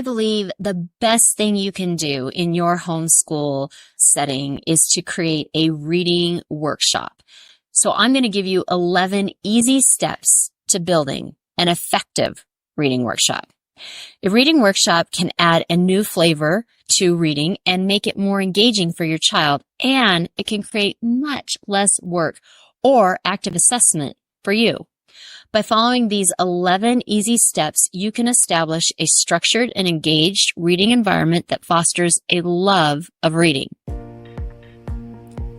I believe the best thing you can do in your homeschool setting is to create a reading workshop. So I'm going to give you 11 easy steps to building an effective reading workshop. A reading workshop can add a new flavor to reading and make it more engaging for your child, and it can create much less work or active assessment for you. By following these 11 easy steps, you can establish a structured and engaged reading environment that fosters a love of reading.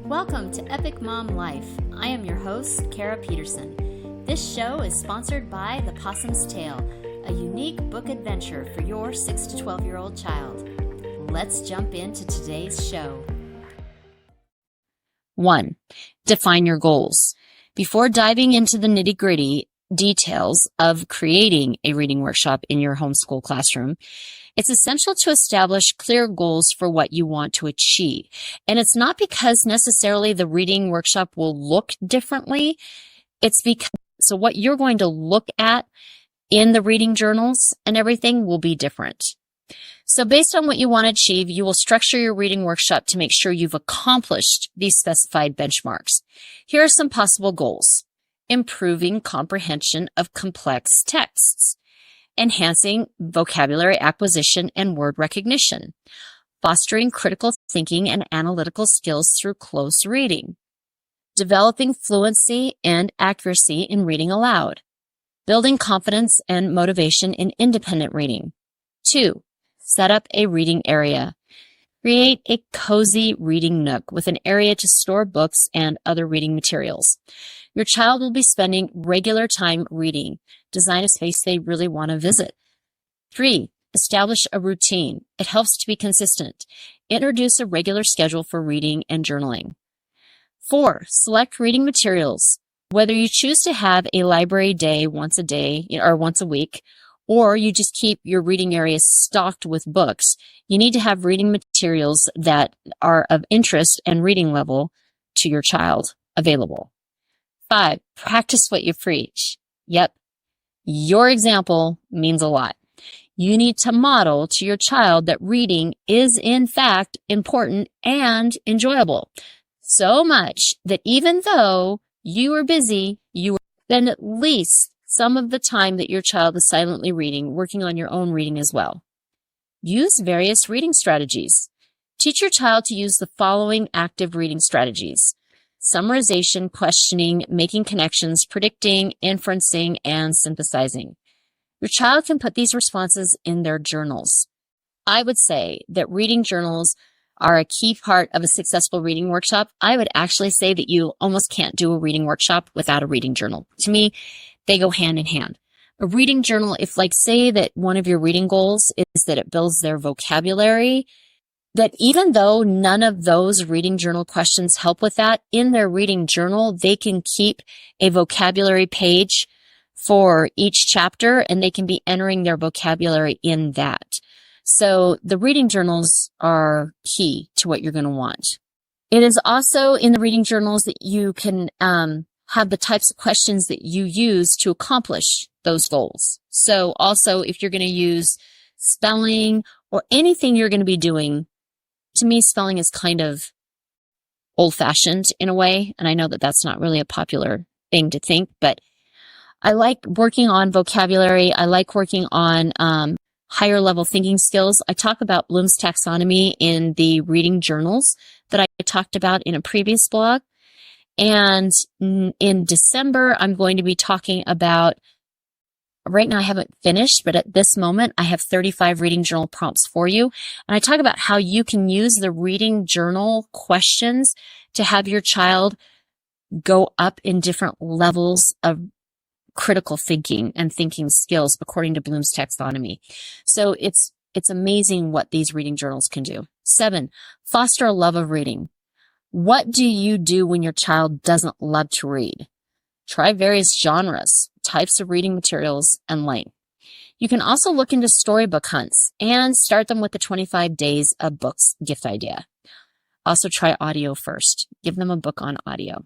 Welcome to Epic Mom Life. I am your host, Kara Peterson. This show is sponsored by The Possum's Tale, a unique book adventure for your 6 to 12-year-old child. Let's jump into today's show. 1. Define your goals. Before diving into the nitty-gritty details of creating a reading workshop in your homeschool classroom, it's essential to establish clear goals for what you want to achieve. And it's not because necessarily the reading workshop will look differently. It's because, so what you're going to look at in the reading journals and everything will be different. So based on what you want to achieve, you will structure your reading workshop to make sure you've accomplished these specified benchmarks. Here are some possible goals. Improving comprehension of complex texts, enhancing vocabulary acquisition and word recognition, fostering critical thinking and analytical skills through close reading, developing fluency and accuracy in reading aloud, building confidence and motivation in independent reading. 2. Set up a reading area. Create a cozy reading nook with an area to store books and other reading materials. Your child will be spending regular time reading. Design a space they really want to visit. 3. Establish a routine. It helps to be consistent. Introduce a regular schedule for reading and journaling. 4. Select reading materials. Whether you choose to have a library day once a day or once a week, or you just keep your reading area stocked with books, you need to have reading materials that are of interest and reading level to your child available. 5. Practice what you preach. Yep, your example means a lot. You need to model to your child that reading is in fact important and enjoyable. So much that even though you are busy, you spend at least some of the time that your child is silently reading, working on your own reading as well. Use various reading strategies. Teach your child to use the following active reading strategies: summarization, questioning, making connections, predicting, inferencing, and synthesizing. Your child can put these responses in their journals. I would say that reading journals are a key part of a successful reading workshop. I would actually say that you almost can't do a reading workshop without a reading journal. To me, they go hand in hand. A reading journal, if say that one of your reading goals is that it builds their vocabulary, that even though none of those reading journal questions help with that, in their reading journal, they can keep a vocabulary page for each chapter and they can be entering their vocabulary in that. So the reading journals are key to what you're going to want. It is also in the reading journals that you can have the types of questions that you use to accomplish those goals. So also if you're going to use spelling or anything you're going to be doing, to me, spelling is kind of old-fashioned in a way, and I know that that's not really a popular thing to think, but I like working on vocabulary. I like working on higher-level thinking skills. I talk about Bloom's taxonomy in the reading journals that I talked about in a previous blog, and in December, I'm going to be talking about, right now I haven't finished, but at this moment, I have 35 reading journal prompts for you. And I talk about how you can use the reading journal questions to have your child go up in different levels of critical thinking and thinking skills according to Bloom's taxonomy. So it's amazing what these reading journals can do. 7, foster a love of reading. What do you do when your child doesn't love to read? Try various genres, types of reading materials, and length. You can also look into storybook hunts and start them with the 25 days of books gift idea. Also try audio first. Give them a book on audio.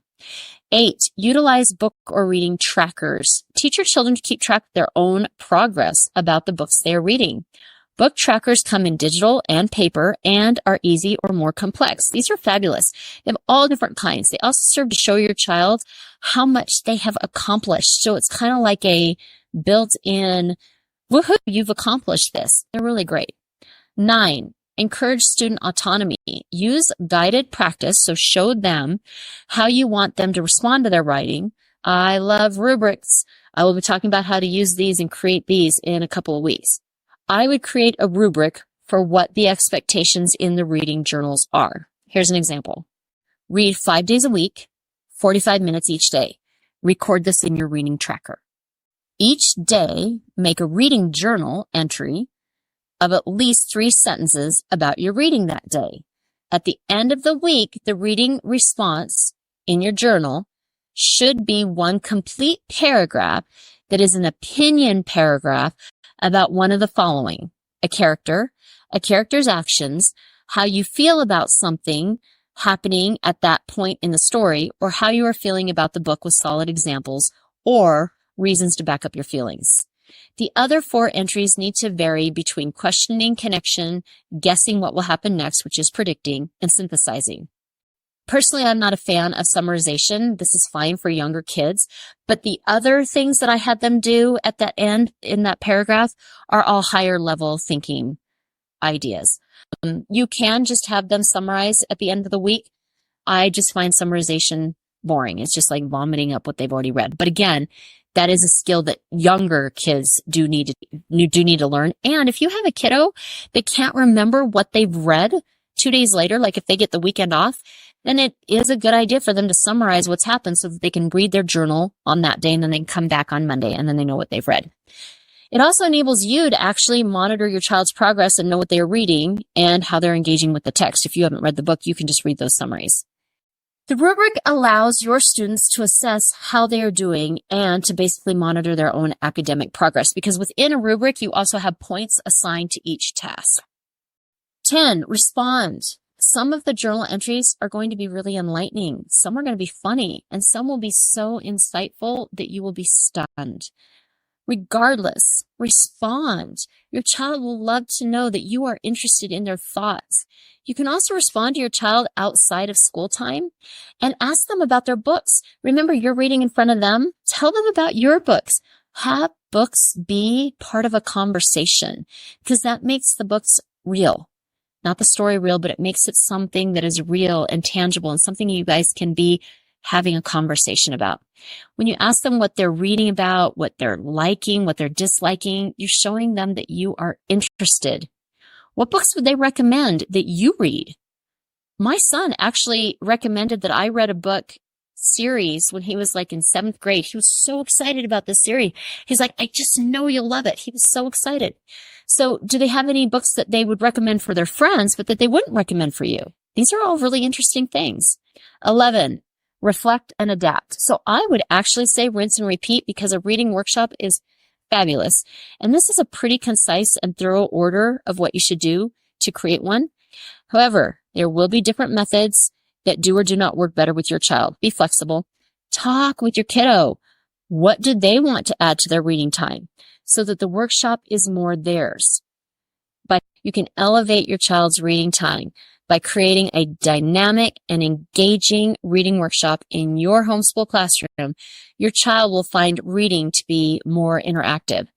8, utilize book or reading trackers. Teach your children to keep track of their own progress about the books they are reading. Book trackers come in digital and paper and are easy or more complex. These are fabulous. They have all different kinds. They also serve to show your child how much they have accomplished. So it's kind of like a built-in, woohoo, you've accomplished this. They're really great. 9, encourage student autonomy. Use guided practice, so show them how you want them to respond to their writing. I love rubrics. I will be talking about how to use these and create these in a couple of weeks. I would create a rubric for what the expectations in the reading journals are. Here's an example. Read 5 days a week, 45 minutes each day. Record this in your reading tracker. Each day, make a reading journal entry of at least 3 sentences about your reading that day. At the end of the week, the reading response in your journal should be one complete paragraph that is an opinion paragraph about one of the following: a character, a character's actions, how you feel about something happening at that point in the story, or how you are feeling about the book with solid examples or reasons to back up your feelings. The other 4 entries need to vary between questioning, connection, guessing what will happen next, which is predicting, and synthesizing. Personally, I'm not a fan of summarization. This is fine for younger kids, but the other things that I had them do at that end in that paragraph are all higher level thinking ideas. You can just have them summarize at the end of the week. I just find summarization boring. It's just like vomiting up what they've already read. But again, that is a skill that younger kids do need to learn. And if you have a kiddo that can't remember what they've read 2 days later, like if they get the weekend off, then it is a good idea for them to summarize what's happened so that they can read their journal on that day, and then they can come back on Monday and then they know what they've read. It also enables you to actually monitor your child's progress and know what they're reading and how they're engaging with the text. If you haven't read the book, you can just read those summaries. The rubric allows your students to assess how they are doing and to basically monitor their own academic progress, because within a rubric, you also have points assigned to each task. 10, respond. Some of the journal entries are going to be really enlightening. Some are going to be funny, and some will be so insightful that you will be stunned. Regardless, respond. Your child will love to know that you are interested in their thoughts. You can also respond to your child outside of school time and ask them about their books. Remember, you're reading in front of them. Tell them about your books. Have books be part of a conversation, because that makes the books real. Not the story real, but it makes it something that is real and tangible and something you guys can be having a conversation about. When you ask them what they're reading about, what they're liking, what they're disliking, you're showing them that you are interested. What books would they recommend that you read? My son actually recommended that I read a book series when he was like in 7th grade. He was so excited about this series. He's like, I just know you'll love it. He was so excited. So do they have any books that they would recommend for their friends, but that they wouldn't recommend for you? These are all really interesting things. 11, reflect and adapt. So I would actually say rinse and repeat, because a reading workshop is fabulous. And this is a pretty concise and thorough order of what you should do to create one. However, there will be different methods that do or do not work better with your child. Be flexible. Talk with your kiddo. What do they want to add to their reading time so that the workshop is more theirs? But you can elevate your child's reading time by creating a dynamic and engaging reading workshop in your homeschool classroom. Your child will find reading to be more interactive.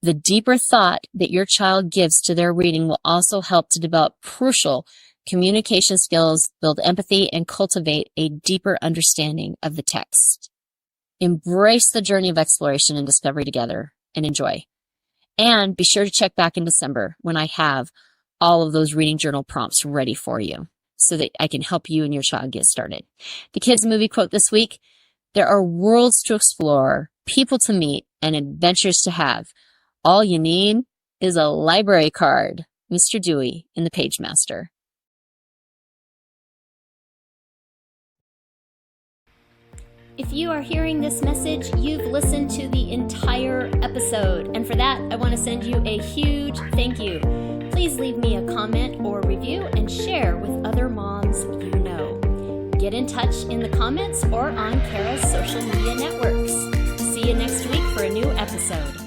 The deeper thought that your child gives to their reading will also help to develop crucial communication skills, build empathy, and cultivate a deeper understanding of the text. Embrace the journey of exploration and discovery together, and enjoy. And be sure to check back in December when I have all of those reading journal prompts ready for you so that I can help you and your child get started. The kids' movie quote this week: there are worlds to explore, people to meet, and adventures to have. All you need is a library card. Mr. Dewey in The Page Master. If you are hearing this message, you've listened to the entire episode. And for that, I want to send you a huge thank you. Please leave me a comment or review and share with other moms you know. Get in touch in the comments or on Carol's social media networks. See you next week for a new episode.